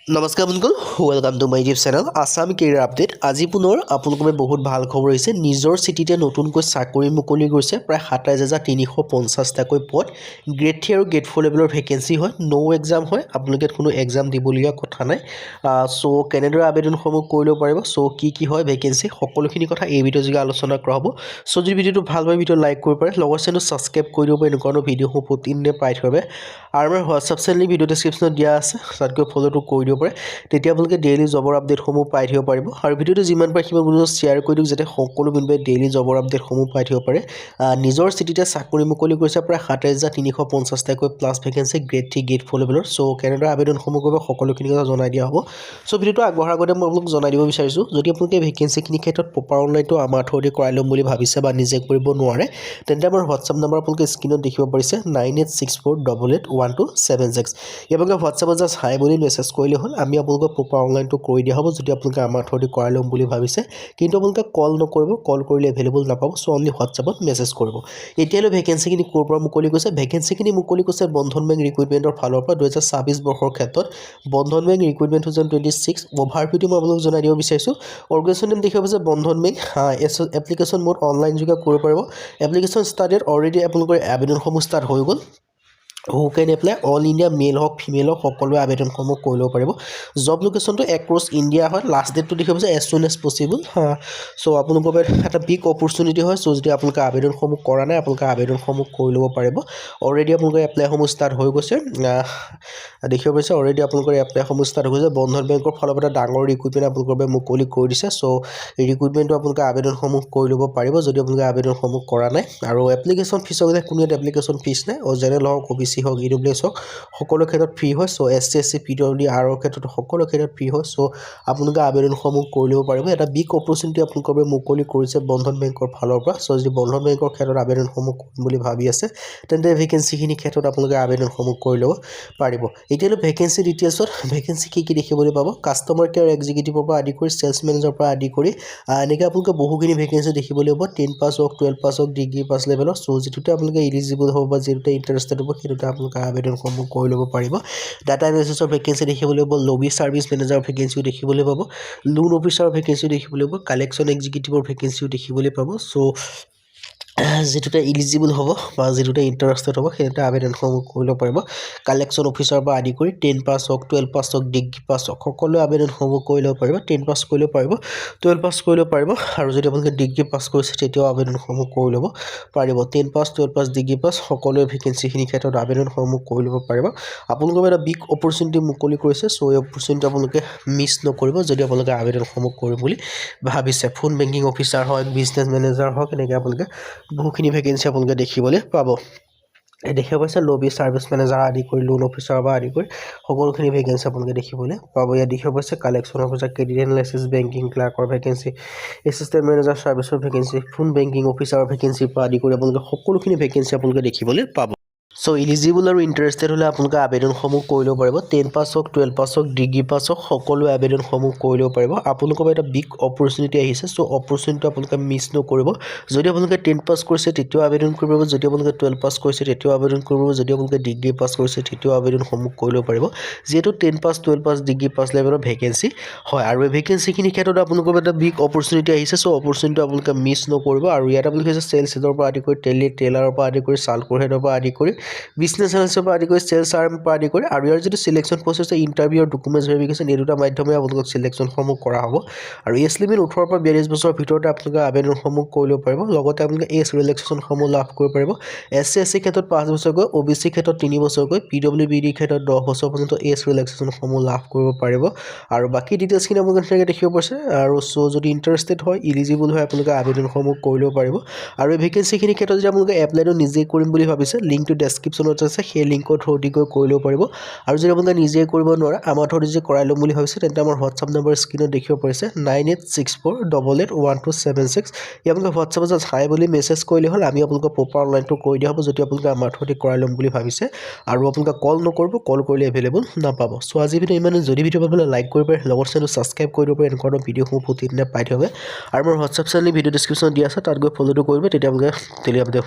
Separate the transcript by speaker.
Speaker 1: নমস্কাৰ বন্ধুসকল, welcome to my YouTube channel Assam career update. আজি পুনৰ আপোনালোকৰ বাবে বহুত ভাল খবৰ আহিছে। নিজৰ চিটিতে নতুনকৈ চাকৰি মুকলি কৰিছে প্ৰায় ২৭,৩৫০টাকৈ পদ। গ্ৰেড 3 আৰু গ্ৰেড 4 লেভেলৰ ভেকেঞ্চি হয়। নো এক্সাম হয়, আপোনালোকে কোনো এক্সাম দিবলগীয়া কথা নাই। চ' কেনেদৰে আবেদনসমূহ কৰি ল'ব পাৰিব, চ' কি হয় ভেকেঞ্চি, সকলোখিনি কথা এই ভিডিঅ' যোগে আলোচনা কৰা হ'ব। চ' যদি ভিডিঅ'টো ভাল পায় ভিডিঅ' লাইক কৰিব পাৰে, লগৰ চেনেলটো ছাবস্ক্ৰাইব কৰি দিব পাৰে এনেকুৱা ভিডিঅ'সমূহ প্ৰতিদিনে পাই থ'ব। আৰু আমাৰ হোৱাটছআপ চেনেল ভিডিঅ' ডেছক্ৰিপশ্যনত দিয়া আছে, তাতকৈ ফ'ল'টো কৰি দিব পাৰে। তেতিয়া আপোনালোকে ডেইলি জবৰ আপডেটসমূহ পাই থাকিব পাৰিব। আৰু ভিডিঅ'টো যিমান পাৰে সিমান বন্ধুক শ্বেয়াৰ কৰি দিওক, যাতে সকলো বন্ধুৱে ডেইলি জবৰ আপডেটসমূহ পাই থাকিব পাৰে। নিজৰ চিটিতে চাকৰি মুকলি কৰিছে প্ৰায় ২৭,৩৫০টাকৈ প্লাছ ভেকেঞ্চি গ্ৰেড 3 গ্ৰেড 4 লেভেলৰ। চ' কেনেদৰে আবেদনসমূহ কৰিব সকলোখিনি কথা জনাই দিয়া হ'ব। চ' ভিডিঅ'টো আগবঢ়াৰ আগতে মই আপোনালোক জনাই দিব বিচাৰিছোঁ, যদি আপোনালোকে ভেকেঞ্চিখিনিৰ ক্ষেত্ৰত প্ৰপাৰ অনলাইনটো আমাৰ থ্ৰুদি কৰাই ল'ম বুলি ভাবিছে বা নিজে কৰিব নোৱাৰে, তেন্তে আমাৰ হোৱাটছআপ নম্বৰ আপোনালোকে স্ক্ৰীণত দেখিব পাৰিছে 9864881276। আপোনালোকে হোৱাটছআপত জাষ্ট হাই বুলি মেছেজ কৰিলে হ'ল, আমি আপোনালোকক প্ৰপাৰ অনলাইনটো কৰি দিয়া হ'ব। যদি আপোনালোকে আমাৰ থ্ৰুদি কৰাই ল'ম বুলি ভাবিছে, কিন্তু আপোনালোকে কল নকৰিব, কল কৰিলে এভেইলেবল নাপাব। চ' অনলি হোৱাটছআপত মেছেজ কৰিব। এতিয়ালৈ ভেকেঞ্চিখিনি ক'ৰ পৰা মুকলি কৰিছে, ভেকেঞ্চিখিনি মুকলি কৰিছে বন্ধন বেংক ৰিক্ৰুইটমেণ্টৰ ফালৰ পৰা 2026 বৰ্ষৰ ক্ষেত্ৰত। বন্ধন বেংক ৰিক্ৰুইটমেণ্ট 2026 অভাৰভিউটো মই আপোনালোকক জনাই দিব বিচাৰিছোঁ। অৰ্গেনাইজেশ্যন নেম দেখিব পাইছে বন্ধন বেংক। এপ্লিকেশ্যন মোড অনলাইন যোগে কৰিব পাৰিব। এপ্লিকেশ্যন ষ্টাৰ্টেড অলৰেডি আপোনালোকৰ আবেদনসমূহ ষ্টাৰ্ট হৈ গ'ল। হু কেন এপ্লাই অল ইণ্ডিয়া মেল হওক ফিমেল হওক সকলোৱে আবেদনসমূহ কৰি ল'ব পাৰিব। জব লোকেশ্যনটো এক্ৰছ ইণ্ডিয়া হয়। লাষ্ট ডেটটো দেখিব পাইছে এজ চুন এজ পচিবল। চ' আপোনালোকৰ বাবে এটা বিগ অপৰচুনিটি হয়। চ' যদি আপোনালোকে আবেদনসমূহ কৰা নাই, আপোনালোকে আবেদনসমূহ কৰি ল'ব পাৰিব। অলৰেডি আপোনালোকৰ এপ্লাইসমূহ ষ্টাৰ্ট হৈ গৈছে। দেখিব পাইছে অলৰেডি আপোনালোকৰ এপ্লাইসমূহ ষ্টাৰ্ট হৈ গৈছে। বন্ধন বেংকৰ ফালৰ পৰা এটা ডাঙৰ ৰিক্ৰুইটমেণ্ট আপোনালোকৰ বাবে মুকলি কৰি দিছে। চ' এই ৰিক্ৰুইটমেণ্টটো আপোনালোকে আবেদনসমূহ কৰি ল'ব পাৰিব যদি আপোনালোকে আবেদনসমূহ কৰা নাই। আৰু এপ্লিকেশ্যন ফিজৰ কথা কোনো ইয়াত এপ্লিকেশ্যন ফিজ নাই। জেনেৰেল হওক OBC হওক EWS হওক সকলো ক্ষেত্ৰত ফ্ৰী হয়। চ' SC SC PWDৰ ক্ষেত্ৰত সকলো ক্ষেত্ৰত ফ্ৰী হয়। চ' আপোনালোকে আবেদনসমূহ কৰি ল'ব পাৰিব। এটা বিগ অপৰচুনিটি আপোনালোকৰ বাবে মুকলি কৰিছে বন্ধন বেংকৰ ফালৰ পৰা। চ' যদি বন্ধন বেংকৰ ক্ষেত্ৰত আবেদনসমূহ কৰিম বুলি ভাবি আছে, তেন্তে ভেকেঞ্চিখিনিৰ ক্ষেত্ৰত আপোনালোকে আবেদনসমূহ কৰি ল'ব পাৰিব। এতিয়ালৈ ভেকেঞ্চি ডিটেইলছত ভেকেঞ্চি কি দেখিবলৈ পাব, কাষ্টমাৰ কেয়াৰ এক্সিকিউটিভৰ পৰা আদি কৰি চেলছ মেনেজাৰৰ পৰা আদি কৰি এনেকৈ আপোনালোকে বহুখিনি ভেকেঞ্চি দেখিবলৈ পাব। 10 পাছ হওক 12 পাছ হওক ডিগ্ৰী পাছ লেভেলৰ। চ' যিটোতে আপোনালোকে এলিজিবল হ'ব বা যিটোতে ইণ্টাৰেষ্টেড হ'ব সেইটোতে আপোনালোকে আবেদনসমূহ কৰি ল'ব পাৰিব। ডাটা এনালিচিছৰ ভেকেঞ্চি দেখিবলৈ পাব, লবি ছাৰ্ভিচ মেনেজাৰৰ ভেকেঞ্চিও দেখিবলৈ পাব, লোন অফিচাৰৰ ভেকেঞ্চিও দেখিবলৈ পাব, কালেকশ্যন এক্সিকিউটিভৰ ভেকেঞ্চিও দেখিবলৈ পাব। চ' যিটোতে ইলিজিবল হ'ব বা যিটোতে ইণ্টাৰেষ্টেড হ'ব সেইটোতে আবেদনসমূহ কৰি ল'ব পাৰিব। কালেকশ্যন অফিচাৰৰ পৰা আদি কৰি 10 পাছ হওক 12 পাছ হওক ডিগ্ৰী পাছ হওক সকলোৱে আবেদনসমূহ কৰি ল'ব পাৰিব। 10 পাছ কৰি ল'ব পাৰিব, 12 পাছ কৰি ল'ব পাৰিব, আৰু যদি আপোনালোকে ডিগ্ৰী পাছ কৰিছে তেতিয়াও আবেদনসমূহ কৰি ল'ব পাৰিব। 10 পাছ 12 পাছ ডিগ্ৰী পাছ সকলোৱে ভেকেঞ্চিখিনিৰ ক্ষেত্ৰত আবেদনসমূহ কৰি ল'ব পাৰিব। আপোনালোকৰ এটা বিগ অপৰচুনিটি মুকলি কৰিছে। চ' এই অপৰচুনিটি আপোনালোকে মিছ নকৰিব যদি আপোনালোকে আবেদনসমূহ কৰিম বুলি ভাবিছে। ফোন বেংকিং অফিচাৰ হওক, বিজনেছ মেনেজাৰ হওক, এনেকৈ আপোনালোকে বহুখিনি ভেকেঞ্চি আপোনালোকে দেখিবলৈ পাব। দেখিব পাইছে লবি ছাৰ্ভিচ মেনেজাৰ আদি কৰি লোন অফিচাৰৰ পৰা আদি কৰি সকলোখিনি ভেকেঞ্চি আপোনালোকে দেখিবলৈ পাব। ইয়াত দেখিব পাইছে collection officer, credit analysis, banking ক্লাৰ্কৰ ভেকেঞ্চি, এছিষ্টেণ্ট মেনেজাৰ ছাৰ্ভিচৰ ভেকেঞ্চি, ফোন বেংকিং অফিচাৰৰ ভেকেঞ্চিৰ পৰা আদি কৰি আপোনালোকে সকলোখিনি ভেকেঞ্চি আপোনালোকে দেখিবলৈ পাব। চ' ইলিজিবল আৰু ইণ্টাৰেষ্টেড হ'লে আপোনালোকে আবেদনসমূহ কৰি ল'ব পাৰিব। 10 পাছ হওক 12 পাছ হওক ডিগ্ৰী পাছ হওক সকলোৱে আবেদনসমূহ কৰি ল'ব পাৰিব। আপোনালোকৰ বাবে এটা বিগ অপৰচুনিটি আহিছে। চ' অপৰচুনিটিটো আপোনালোকে মিছ নকৰিব। যদি আপোনালোকে 10 পাছ কৰিছে তেতিয়াও আবেদন কৰিব পাৰিব, যদি আপোনালোকে 12 পাছ কৰিছে তেতিয়াও আবেদন কৰিব পাৰিব, যদি আপোনালোকে ডিগ্ৰী পাছ কৰিছে তেতিয়াও আবেদনসমূহ কৰি ল'ব পাৰিব। যিহেতু 10 পাছ 12 পাছ ডিগ্ৰী পাছ লেভেলৰ ভেকেঞ্চি হয়। আৰু এই ভেকেঞ্চিখিনিৰ ক্ষেত্ৰত আপোনালোকৰ এটা বিগ অপৰচুনিটি আহিছে। চ' অপৰচুনিটিটো আপোনালোকে মিছ নকৰিব। আৰু ইয়াত আপোনালোকে চেলছ হেডৰ পৰা আদি কৰি টেইলাৰৰ পৰা আদি কৰি চালকোৰ হেডৰ পৰা আদি কৰি বিজনেছ এনালিষ্টৰ পৰা আদি কৰি চেলছ আৰ্মৰ পৰা আদি কৰি আৰু ইয়াৰ যিটো চিলেকশ্যন প্ৰচেছ ইণ্টাৰভিউ আৰু ডকুমেণ্টছ ভেৰিফিকেশ্যন এই দুটা মাধ্যমে আপোনালোকক চিলেকশ্যনসমূহ কৰা হ'ব। আৰু এজ লিমিট 18 পৰা 42 বছৰৰ ভিতৰতে আপোনালোকে আবেদনসমূহ কৰি ল'ব পাৰিব। লগতে আপোনালোকে এজ ৰিলেক্সেশ্যনসমূহ লাভ কৰিব পাৰিব। SC SC ক্ষেত্ৰত 5 বছৰকৈ, OBC ক্ষেত্ৰত 3 বছৰকৈ, PWBD ক্ষেত্ৰত 10 বছৰ পৰ্যন্ত এজ ৰিলেক্সেশ্যনসমূহ লাভ কৰিব পাৰিব। আৰু বাকী ডিটেইলছখিনি আপোনালোকে তেনেকৈ দেখিব পাৰিছে। আৰু চ' যদি ইণ্টাৰেষ্টেড হয়, ইলিজিবল হয়, আপোনালোকে আবেদনসমূহ কৰি ল'ব পাৰিব। আৰু এই ভেকেঞ্চিখিনিৰ ক্ষেত্ৰত যদি আপোনালোকে এপ্লাইটো নিজে কৰিম বুলি ভাবিছে, লিংকটো ডেছক্ৰিপশ্যনত আছে, সেই লিংকৰ থ্ৰুদি গৈ কৰি ল'ব পাৰিব। আৰু যদি আপোনালোকে নিজে কৰিব নোৱাৰে, আমাৰ থ্ৰুদি যদি কৰাই ল'ম বুলি ভাবিছে, তেন্তে আমাৰ হোৱাটছআপ নম্বৰ স্ক্ৰীণত দেখিব পাৰিছে 9864881276। এই আপোনালোকে হোৱাটছআপত জাষ্ট হাই বুলি মেছেজ কৰিলে হ'ল, আমি আপোনালোকক প্ৰপাৰ অনলাইনটো কৰি দিয়া হ'ব যদি আপোনালোকে আমাৰ থ্ৰুদি কৰাই ল'ম বুলি ভাবিছে। আৰু আপোনালোকে কল নকৰিব, কল কৰিলে এভেইলেবল নাপাব। চ' আজি ভিডিঅ' ইমানে। যদি ভিডিঅ' পাবলৈ লাইক কৰিব পাৰে, লগৰ চেনেলটো ছাবস্ক্ৰাইব কৰি দিব পাৰে, এনেকুৱা ধৰণৰ ভিডিঅ'সমূহ প্ৰতিদিনে পাই থাকিব। আৰু মোৰ হোৱাটছআপ চেনেল ভিডিঅ' ডেছক্ৰিপশ্যনত দিয়া আছে, তাত গৈ ফ'ল'টো কৰিব, তেতিয়া আপোনালোকে ডেইলি আপডেট